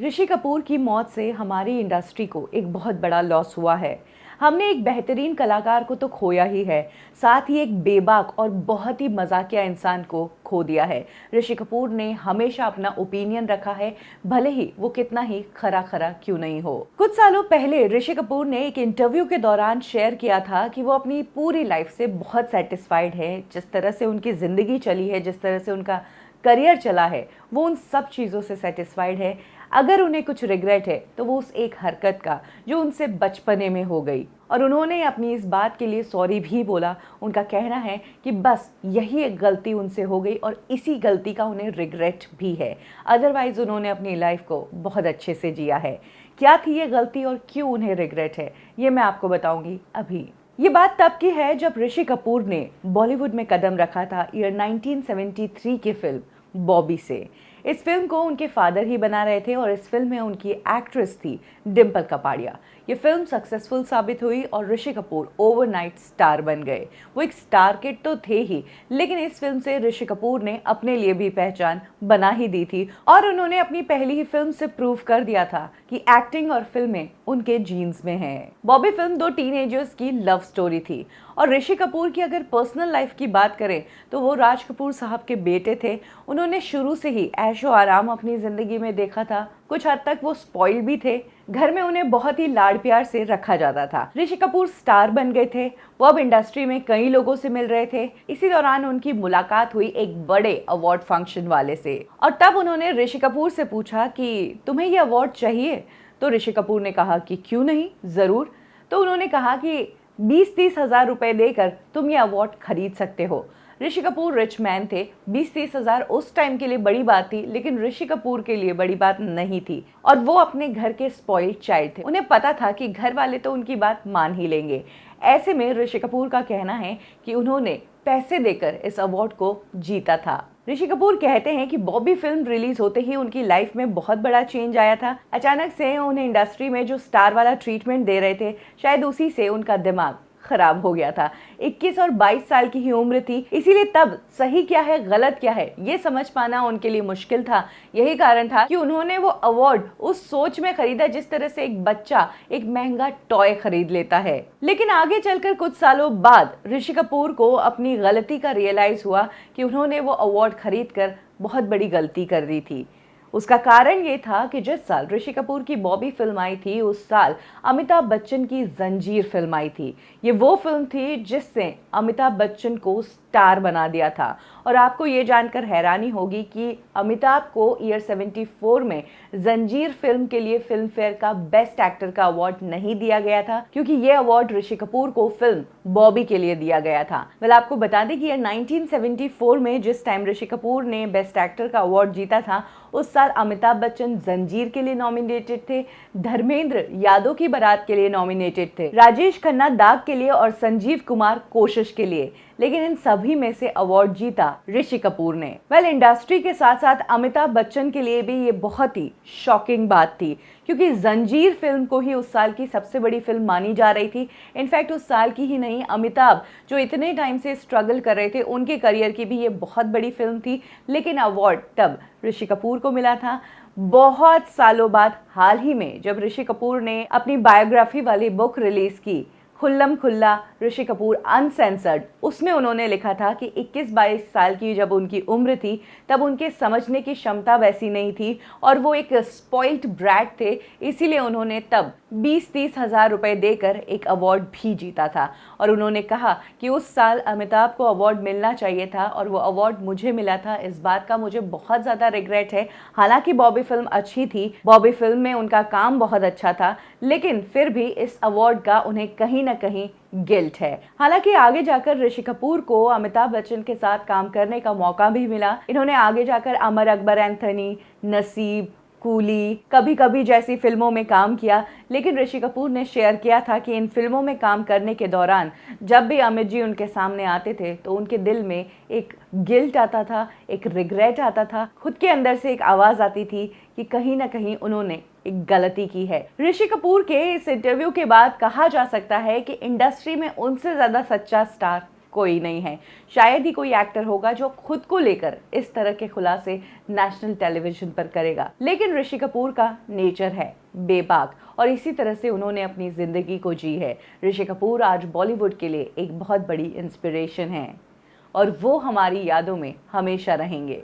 ऋषि कपूर की मौत से हमारी इंडस्ट्री को एक बहुत बड़ा लॉस हुआ है। हमने एक बेहतरीन कलाकार को तो खोया ही है, साथ ही एक बेबाक और बहुत ही मजाकिया इंसान को खो दिया है। ऋषि कपूर ने हमेशा अपना ओपिनियन रखा है, भले ही वो कितना ही खरा खरा क्यों नहीं हो। कुछ सालों पहले ऋषि कपूर ने एक इंटरव्यू के दौरान शेयर किया था कि वो अपनी पूरी लाइफ से बहुत सेटिस्फाइड है। जिस तरह से उनकी जिंदगी चली है, जिस तरह से उनका करियर चला है, वो उन सब चीज़ों से सेटिस्फाइड है। अगर उन्हें कुछ रिग्रेट है तो वो उस एक हरकत का जो उनसे बचपने में हो गई, और उन्होंने अपनी इस बात के लिए सॉरी भी बोला। उनका कहना है कि बस यही एक गलती उनसे हो गई और इसी गलती का उन्हें रिग्रेट भी है, अदरवाइज उन्होंने अपनी लाइफ को बहुत अच्छे से जिया है। क्या थी ये गलती और क्यों उन्हें रिग्रेट है, ये मैं आपको बताऊंगी अभी। ये बात तब की है जब ऋषि कपूर ने बॉलीवुड में कदम रखा था ईयर 1973 की फिल्म बॉबी से। इस फिल्म को उनके फादर ही बना रहे थे और इस फिल्म में उनकी एक्ट्रेस थी डिम्पल कपाड़िया। ये फिल्म सक्सेसफुल साबित हुई और ऋषि कपूर ओवरनाइट स्टार बन गए। वो एक स्टार किड तो थे ही, लेकिन इस फिल्म से ऋषि कपूर ने अपने लिए भी पहचान बना ही दी थी और उन्होंने अपनी पहली ही फिल्म से प्रूव कर दिया था कि एक्टिंग और फिल्में उनके जीन्स में हैं। बॉबी फिल्म दो टीनेजर्स की लव स्टोरी थी और ऋषि कपूर की अगर पर्सनल लाइफ की बात करें तो वो राज कपूर साहब के बेटे थे। उन्होंने शुरू से ही ऐशो आराम अपनी जिंदगी में देखा था। कुछ हद तक वो स्पॉइल भी थे। घर में उन्हें बहुत ही लाड प्यार से रखा जाता था। ऋषि कपूर स्टार बन गए थे। वो अब इंडस्ट्री में कई लोगों से मिल रहे थे। इसी दौरान उनकी मुलाकात हुई एक बड़े अवार्ड फंक्शन वाले से और तब उन्होंने ऋषि कपूर से पूछा कि तुम्हें ये अवार्ड चाहिए? तो ऋषि कपूर ने कहा कि क्यों नहीं, जरूर। तो उन्होंने कहा कि 20-30 हज़ार रुपए देकर तुम ये अवार्ड खरीद सकते हो। ऋषि कपूर रिच मैन थे। 20-30 हज़ार उस टाइम के लिए बड़ी बात थी, लेकिन ऋषि कपूर के लिए बड़ी बात नहीं थी और वो अपने घर के स्पॉइल्ड चाइल्ड थे। उन्हें पता था कि घर वाले तो उनकी बात मान ही लेंगे। ऐसे में ऋषि कपूर का कहना है कि उन्होंने पैसे देकर इस अवार्ड को जीता था। ऋषि कपूर कहते हैं कि बॉबी फिल्म रिलीज होते ही उनकी लाइफ में बहुत बड़ा चेंज आया था। अचानक से उन्हें इंडस्ट्री में जो स्टार वाला ट्रीटमेंट दे रहे थे, शायद उसी से उनका दिमाग खराब हो गया था। 21 और 22 साल की ही उम्र थी, इसीलिए तब सही क्या है गलत क्या है ये समझ पाना उनके लिए मुश्किल था। यही कारण था कि उन्होंने वो अवार्ड उस सोच में खरीदा जिस तरह से एक बच्चा एक महंगा टॉय खरीद लेता है। लेकिन आगे चलकर कुछ सालों बाद ऋषि कपूर को अपनी गलती का रियलाइज हुआ कि उन्होंने वो अवार्ड खरीद कर बहुत बड़ी गलती कर दी थी। उसका कारण ये था कि जिस साल ऋषि कपूर की बॉबी फिल्म आई थी, उस साल अमिताभ बच्चन की जंजीर फिल्म आई थी। ये वो फिल्म थी जिससे अमिताभ बच्चन को स्टार बना दिया था। और आपको ये जानकर हैरानी होगी कि अमिताभ को ईयर 74 में जंजीर फिल्म के लिए फिल्म फेयर का बेस्ट एक्टर का अवार्ड नहीं दिया गया था, क्योंकि ये अवार्ड ऋषि कपूर को फिल्म बॉबी के लिए दिया गया था। वेल, आपको बता दें कि ईयर 1974 में जिस टाइम ऋषि कपूर ने बेस्ट एक्टर का अवार्ड जीता था, उस साल अमिताभ बच्चन जंजीर के लिए नॉमिनेटेड थे, धर्मेंद्र यादव की बारात के लिए नॉमिनेटेड थे, राजेश खन्ना दाग के लिए और संजीव कुमार कोशिश के लिए। लेकिन इन सभी में से अवार्ड जीता ऋषि कपूर ने। वेल, इंडस्ट्री के साथ साथ अमिताभ बच्चन के लिए भी ये बहुत ही शॉकिंग बात थी, क्योंकि जंजीर फिल्म को ही उस साल की सबसे बड़ी फिल्म मानी जा रही थी। इनफैक्ट उस साल की ही नहीं, अमिताभ जो इतने टाइम से स्ट्रगल कर रहे थे, उनके करियर की भी ये बहुत बड़ी फिल्म थी। लेकिन अवार्ड तब ऋषि कपूर को मिला था। बहुत सालों बाद हाल ही में जब ऋषि कपूर ने अपनी बायोग्राफी वाली बुक रिलीज की, खुल्लम खुल्ला ऋषि कपूर अनसेंसर्ड, उसमें उन्होंने लिखा था कि 21-22 साल की जब उनकी उम्र थी, तब उनके समझने की क्षमता वैसी नहीं थी और वो एक स्पॉइल्ड ब्रैट थे। इसीलिए उन्होंने तब 20-30 हज़ार रुपए देकर एक अवार्ड भी जीता था। और उन्होंने कहा कि उस साल अमिताभ को अवार्ड मिलना चाहिए था और वो अवार्ड मुझे मिला था। इस बात का मुझे बहुत ज़्यादा रिग्रेट है। हालांकि बॉबी फिल्म अच्छी थी, बॉबी फिल्म में उनका काम बहुत अच्छा था, लेकिन फिर भी इस अवार्ड का उन्हें कहीं ना कहीं गिल्ट है। हालांकि आगे जाकर ऋषि कपूर को अमिताभ बच्चन के साथ काम करने का मौका भी मिला। इन्होंने आगे जाकर अमर अकबर एंथोनी, नसीब, कूली, कभी कभी जैसी फिल्मों में काम किया। लेकिन ऋषि कपूर ने शेयर किया था कि इन फिल्मों में काम करने के दौरान जब भी अमित जी उनके सामने आते थे तो उनके दिल में एक गिल्ट आता था, एक रिग्रेट आता था, खुद के अंदर से एक आवाज़ आती थी कि कहीं ना कहीं उन्होंने एक गलती की है। ऋषि कपूर के इस इंटरव्यू के बाद कहा जा सकता है कि इंडस्ट्री में उनसे ज़्यादा सच्चा स्टार कोई नहीं है। शायद ही कोई एक्टर होगा जो खुद को लेकर इस तरह के खुलासे नेशनल टेलीविजन पर करेगा। लेकिन ऋषि कपूर का नेचर है बेबाक और इसी तरह से उन्होंने अपनी जिंदगी को जी है। ऋषि कपूर आज बॉलीवुड के लिए एक बहुत बड़ी इंस्पिरेशन है और वो हमारी यादों में हमेशा रहेंगे।